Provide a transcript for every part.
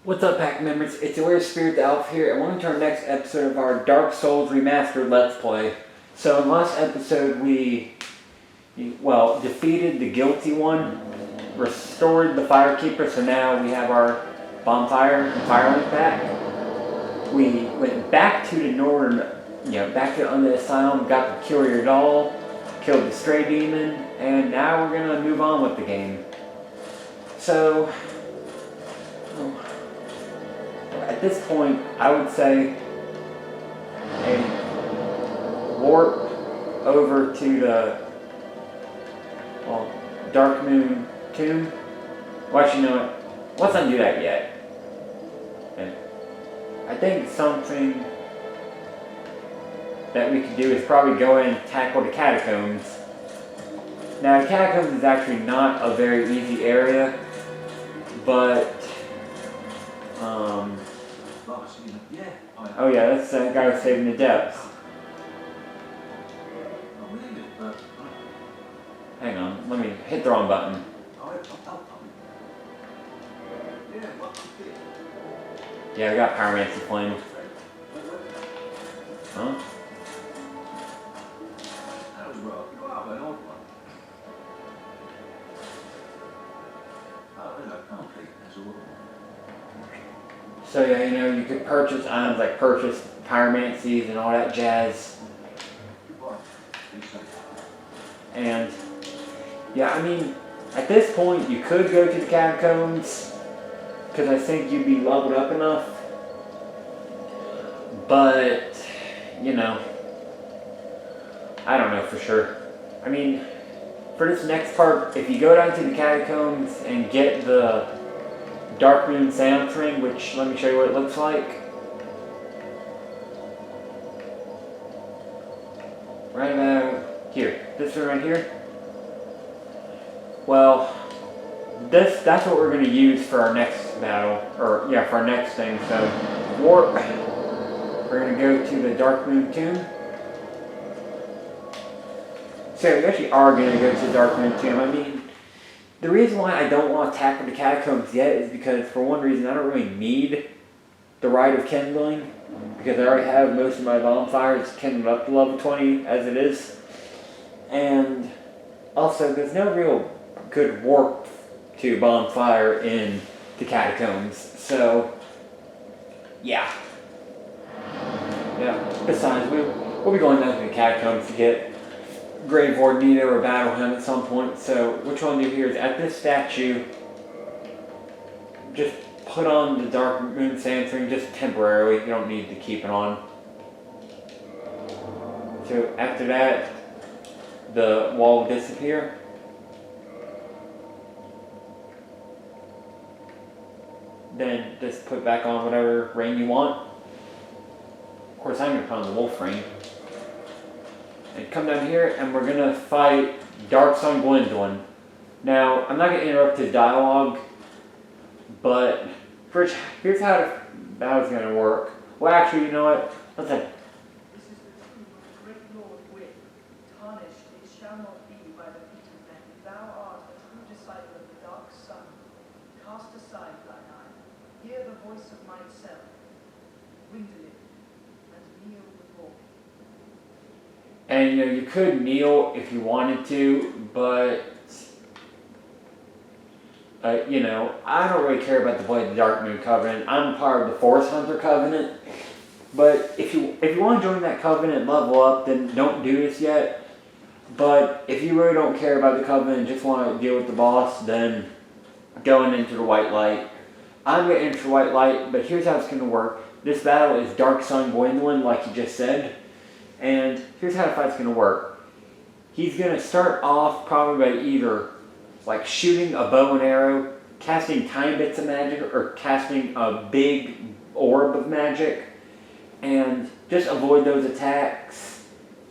What's up, Pack members? It's your Spirit the Elf here, and welcome to our next episode of our Dark Souls Remastered Let's Play. So in the last episode we, defeated the guilty one, restored the Firekeeper, so now we have our bonfire and firelink back. We went back to the northern, back to the Asylum, got the Curious Doll, killed the Stray Demon, and now we're gonna move on with the game. So, at this point, I would say a warp over to the Dark Moon Tomb. Well, actually, you know what? Let's not do that yet. And I think something that we could do is probably go in and tackle the Catacombs. Now, the Catacombs is actually not a very easy area, but oh yeah, that's the guy who's saving the depths. Hang on, let me hit the wrong button. Yeah, I got Pyromancy Flame. Huh? So yeah, you could purchase items like purchase pyromancies and all that jazz. And yeah, I mean, at this point you could go to the Catacombs because I think you'd be leveled up enough. But, I don't know for sure. I mean, for this next part, if you go down to the Catacombs and get the Dark Moon Seance Ring, which, let me show you what it looks like. Right about here. This one right here. Well, that's what we're going to use for our next battle. Or, yeah, for our next thing. So, warp. We're going to go to the Dark Moon Tomb. So, we actually are going to go to the Dark Moon Tomb. I mean, the reason why I don't want to tackle the Catacombs yet is because, for one reason, I don't really need the Rite of Kindling, because I already have most of my bonfires kindled up to level 20 as it is. And also, there's no real good warp to bonfire in the Catacombs. So, yeah. Besides, we'll be going down to the Catacombs to get Grave Ward Nito or battle him at some point. So what you want to do here is at this statue, just put on the Dark Moon Seance Ring just temporarily. You don't need to keep it on. So after that, the wall will disappear. Then just put back on whatever ring you want. Of course, I'm going to put on the wolf ring. And come down here, and we're going to fight Dark Sun Gwendolyn. Now, I'm not going to interrupt his dialogue, but first, here's how the battle's going to work. Well, actually, you know what? Let's have... This is the truth of great Lord Gwyn. Tarnished it shall not be by the feet of men. Thou art a true disciple of the Dark Sun. Cast aside thine eye. Hear the voice of myself. Gwendolyn, and kneel before me. And you could kneel if you wanted to, but I don't really care about the Blade of the Dark Moon Covenant. I'm part of the Forest Hunter Covenant. But if you want to join that covenant and level up, then don't do this yet. But if you really don't care about the covenant and just want to deal with the boss, then going into the White Light. I'm going to enter the White Light, but here's how it's going to work. This battle is Dark Sun Gwendolyn, like you just said. And here's how the fight's going to work. He's going to start off probably by either like shooting a bow and arrow, casting tiny bits of magic, or casting a big orb of magic. And just avoid those attacks.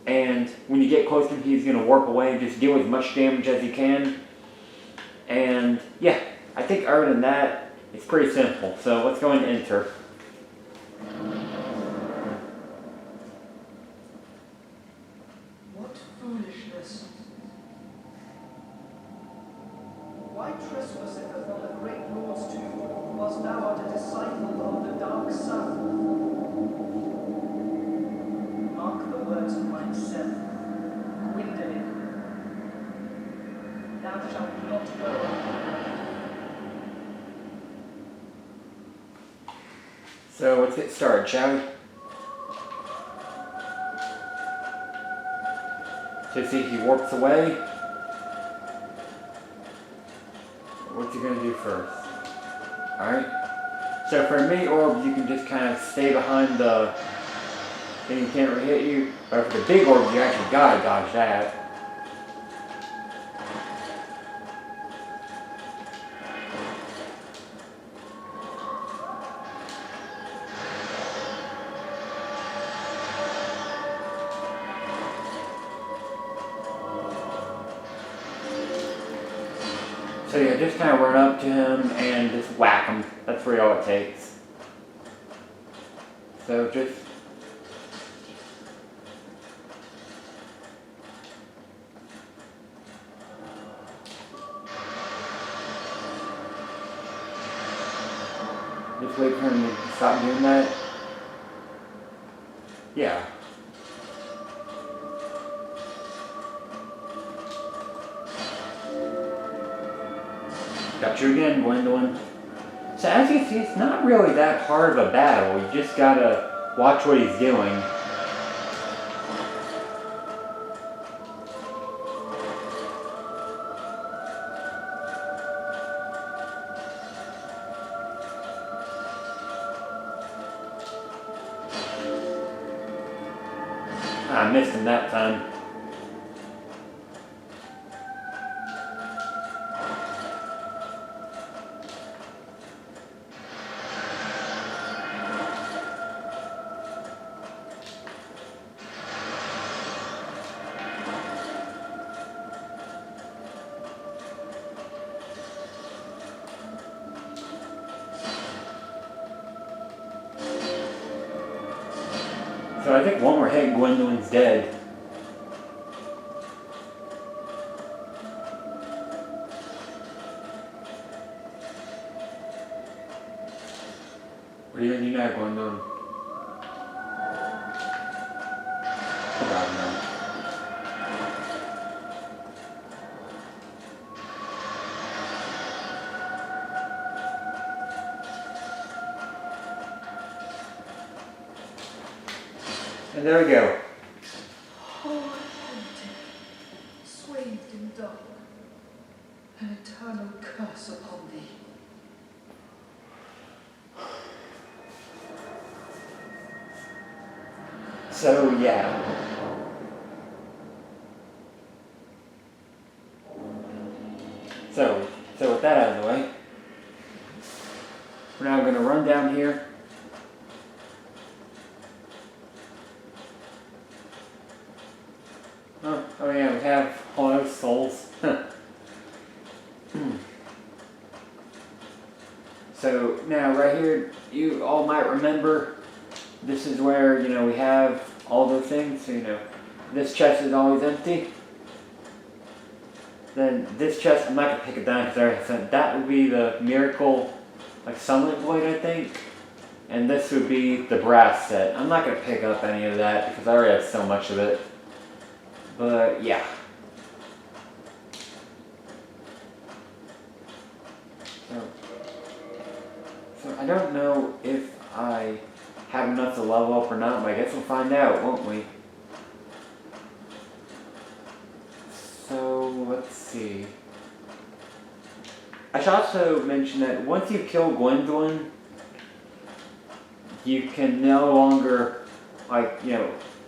And when you get close to him, he's going to warp away and just deal as much damage as you can. And yeah, I think other than that, it's pretty simple. So let's go and enter. Foolishness. Why trespasseth upon the great Lord's tomb? Was thou art a disciple of the dark sun. Mark the words of my servant, Gwendolyn. Thou shalt not go. So let's get started, shall we? So see if he warps away. What's he gonna do first? Alright. So for a mini orb, you can just kind of stay behind the thing, he can't really hit you. But for the big orb, you actually gotta dodge that. So yeah, just kind of run up to him and just whack him. That's really all it takes. So just wait for him to stop doing that. Yeah. Got you again, Gwendolyn. So as you see, it's not really that hard of a battle. You just gotta watch what he's doing. I missed him that time. So I think one more hit, Gwendolyn's dead. What are you gonna do now, Gwendolyn? Oh God, no. And there we go. Oh, empty, swathed in dark, an eternal curse upon thee. So yeah. So with that out of the way, we're now gonna run down here. Oh yeah, we have all those souls. So now right here, you all might remember, this is where, we have all those things. So, this chest is always empty. Then this chest, I'm not going to pick it down because I already said that would be the miracle, sunlight blade, I think. And this would be the brass set. I'm not going to pick up any of that because I already have so much of it. But yeah. So I don't know if I have enough to level up or not, but I guess we'll find out, won't we? So let's see. I should also mention that once you kill Gwendolyn, you can no longer,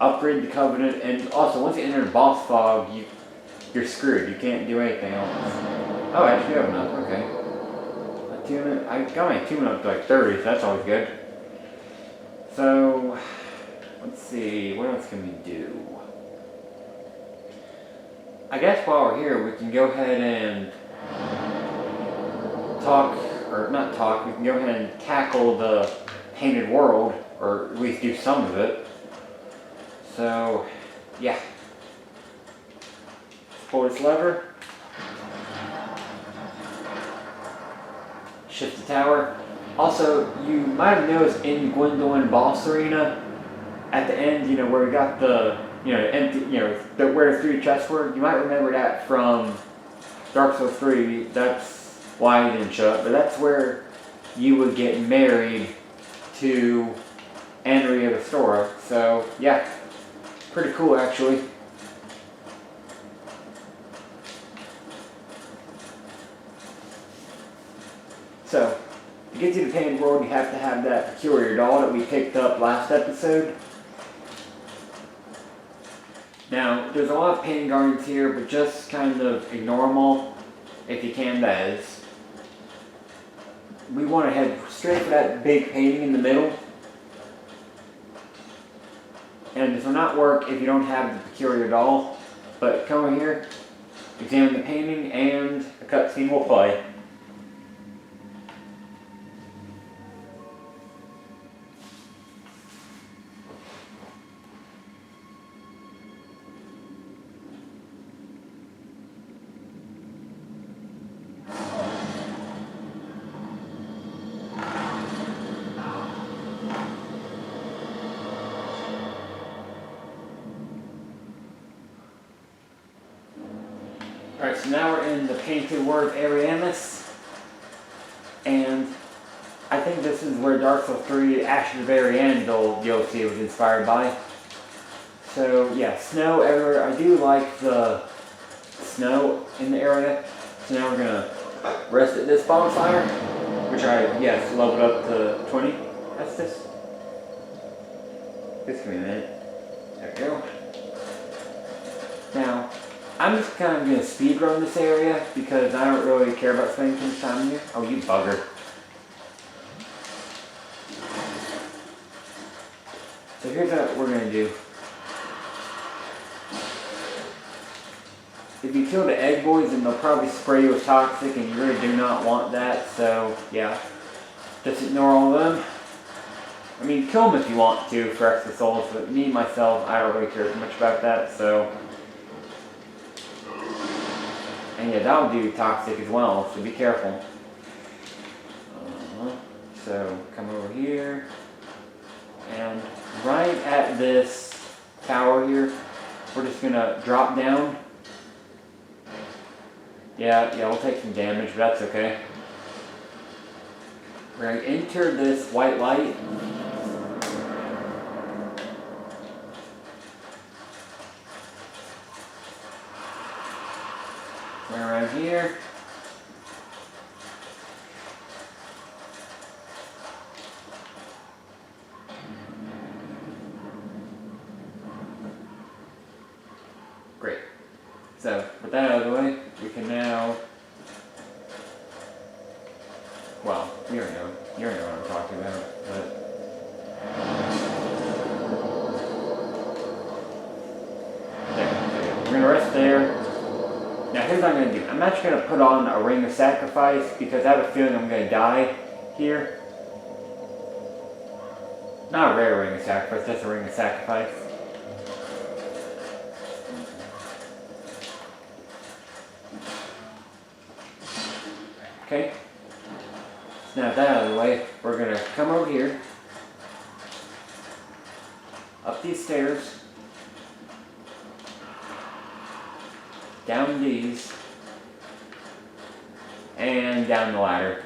upgrade the Covenant, and also once you enter the boss fog, you're screwed. You can't do anything else. Oh, I actually have enough. Okay. I got my attunement up to 30, so that's always good. So, let's see, what else can we do? I guess while we're here, we can go ahead and we can go ahead and tackle the painted world, or at least do some of it. So, yeah. Pull this lever. Shift the tower. Also, you might have noticed in Gwendolyn Boss Arena, at the end, where we got the, empty, where the 3 chests were, you might remember that from Dark Souls 3. That's why he didn't show up, but that's where you would get married to Andrea the Stora. So, yeah, pretty cool actually. So, to get to the Painted World, you have to have that peculiar doll that we picked up last episode. Now, there's a lot of painting gardens here, but just kind of ignore them all if you can, that is. We want to head straight for that big painting in the middle. And this will not work if you don't have the peculiar doll. But come over here, examine the painting, and a cutscene will play. Alright, so now we're in the Painted World of Ariamis, and I think this is where Dark Souls 3, Ash of the Very End, you'll see, was inspired by. So yeah, snow everywhere. I do like the snow in the area. So now we're gonna rest at this bonfire, which yes, leveled up to 20. That's this. Just give me a minute. There we go. Now, I'm just kind of going to speed run this area because I don't really care about spending too much time here. Oh, you bugger. So here's what we're going to do. If you kill the egg boys, then they'll probably spray you with toxic, and you really do not want that. So, yeah. Just ignore all of them. I mean, kill them if you want to for extra souls, but me, myself, I don't really care too much about that, so... And yeah, that'll do toxic as well, so be careful. So, come over here. And right at this tower here, we're just going to drop down. Yeah, we'll take some damage, but that's okay. We're going to enter this white light. Around here. Great. So, with that out of the way, we can now... Well, you already know what I'm talking about, but... There. We're going to rest there. Now here's what I'm going to do. I'm actually going to put on a ring of sacrifice because I have a feeling I'm going to die here. Not a rare ring of sacrifice, just a ring of sacrifice. Okay. So now with that out of the way, we're going to come over here. Up these stairs. Down these, and down the ladder.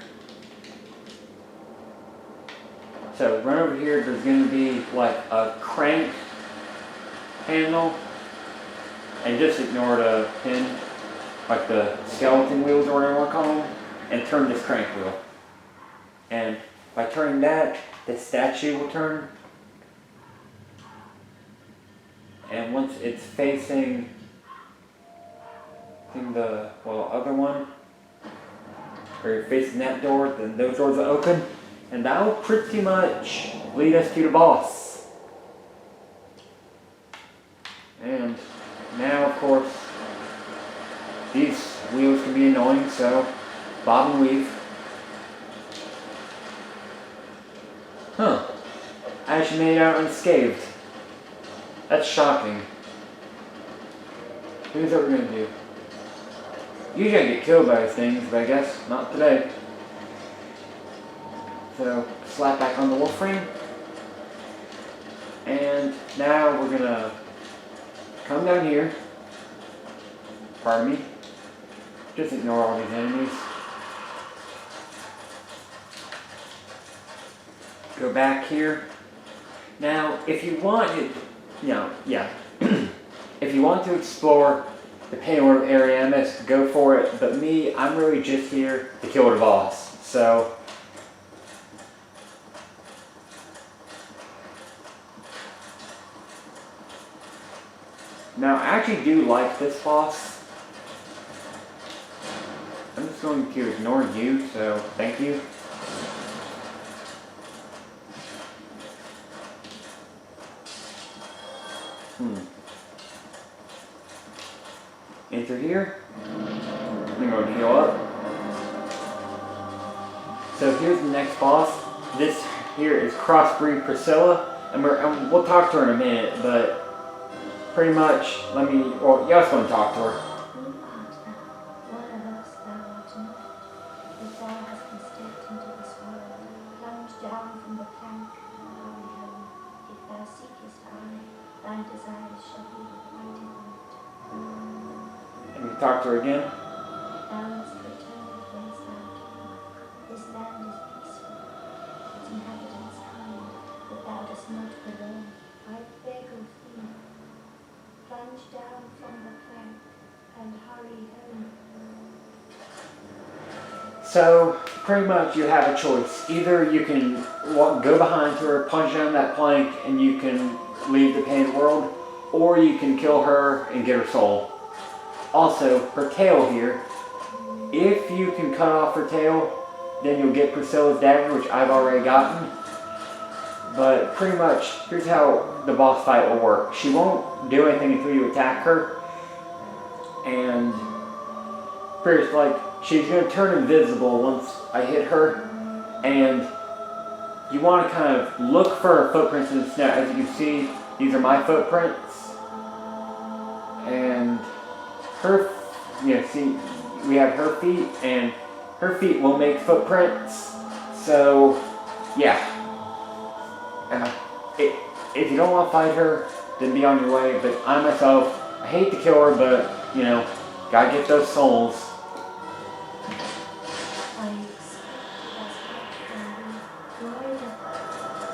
So run over here, there's going to be like a crank handle, and just ignore the pin, like the skeleton wheels or whatever you want to call them, and turn this crank wheel. And by turning that, the statue will turn. And once it's facing the other one, or you're facing that door, then those doors will open, and that will pretty much lead us to the boss. And now, of course, these wheels can be annoying, so bob and weave. Huh. I actually made it out unscathed. That's shocking. Here's what we're going to do. Usually I get killed by these things, but I guess not today. So slap back on the Warframe. And now we're gonna come down here. Pardon me. Just ignore all these enemies. Go back here. Now, if you want it, if you want to explore the Painted World area, MS, go for it. But me, I'm really just here to kill the boss. So. Now, I actually do like this boss. I'm just going to ignore you, so thank you. Enter here. I'm going to heal up. So here's the next boss. This here is Crossbreed Priscilla, and we'll talk to her in a minute, but pretty much, you guys want to talk to her. Let me talk to her again. Thou must return whence thou came. This land is peaceful, its inhabitants kind, but thou dost not belong. I beg of thee, plunge down from the plank and hurry home. So, pretty much you have a choice. Either you can go behind her, punch down that plank, and you can leave the Painted World, or you can kill her and get her soul. Also, her tail here, if you can cut off her tail, then you'll get Priscilla's dagger, which I've already gotten. But pretty much, here's how the boss fight will work. She won't do anything until you attack her. And first, she's going to turn invisible once I hit her. And you want to kind of look for her footprints in the snow. As you can see, these are my footprints. And her, see, we have her feet, and her feet will make footprints. So, yeah. If you don't want to fight her, then be on your way. But I myself, I hate to kill her, but, gotta get those souls.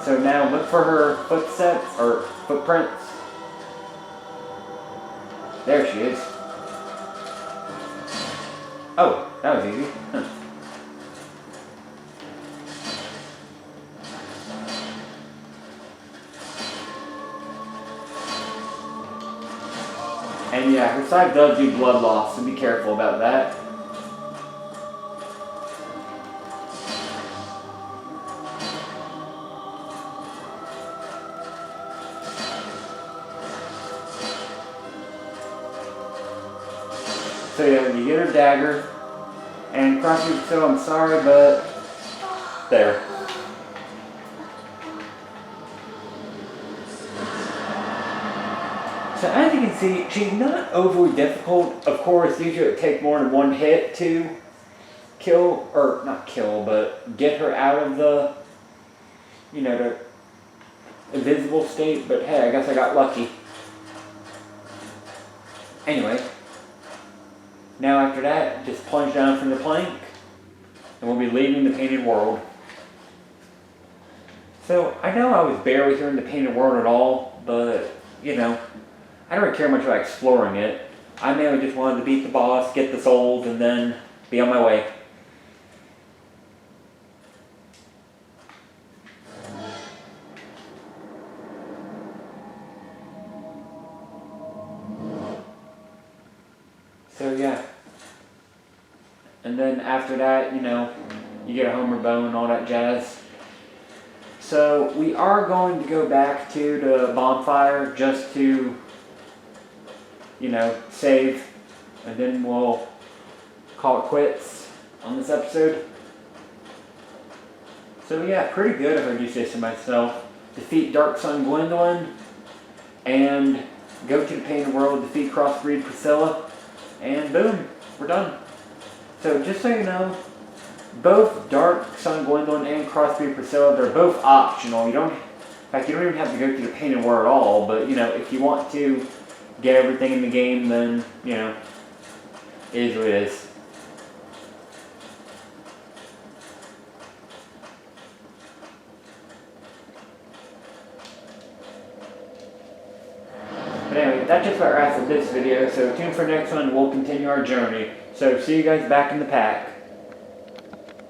So now look for her footsteps, or footprints. There she is. Oh, that was easy. Huh. And yeah, her side does do blood loss, so be careful about that. So yeah, you get her dagger, and Crossbreed, so I'm sorry, but there. So as you can see, she's not overly difficult. Of course, usually it would take more than one hit to kill, or not kill, but get her out of the, the invisible state. But hey, I guess I got lucky. Anyway. Now after that, just plunge down from the plank, and we'll be leaving the Painted World. So, I know I was barely here in the Painted World at all, but, I don't really care much about exploring it. I mainly just wanted to beat the boss, get the souls, and then be on my way. So yeah. And then after that, you get a Homer bone and all that jazz. So we are going to go back to the bonfire just to, save. And then we'll call it quits on this episode. So yeah, pretty good if I do say so myself. Defeat Dark Sun Gwendolyn. And go to the Painted World, defeat Crossbreed Priscilla. And boom, we're done. So just so you know, both Dark Sun Gwendolyn and Crossbreed Priscilla, they're both optional. You don't, in fact, you don't even have to go through the painted war at all. But you know, if you want to get everything in the game, then you know, it is what it is. But anyway, that's just what wraps up this video. So tune for next one. We'll continue our journey. So see you guys back in the pack.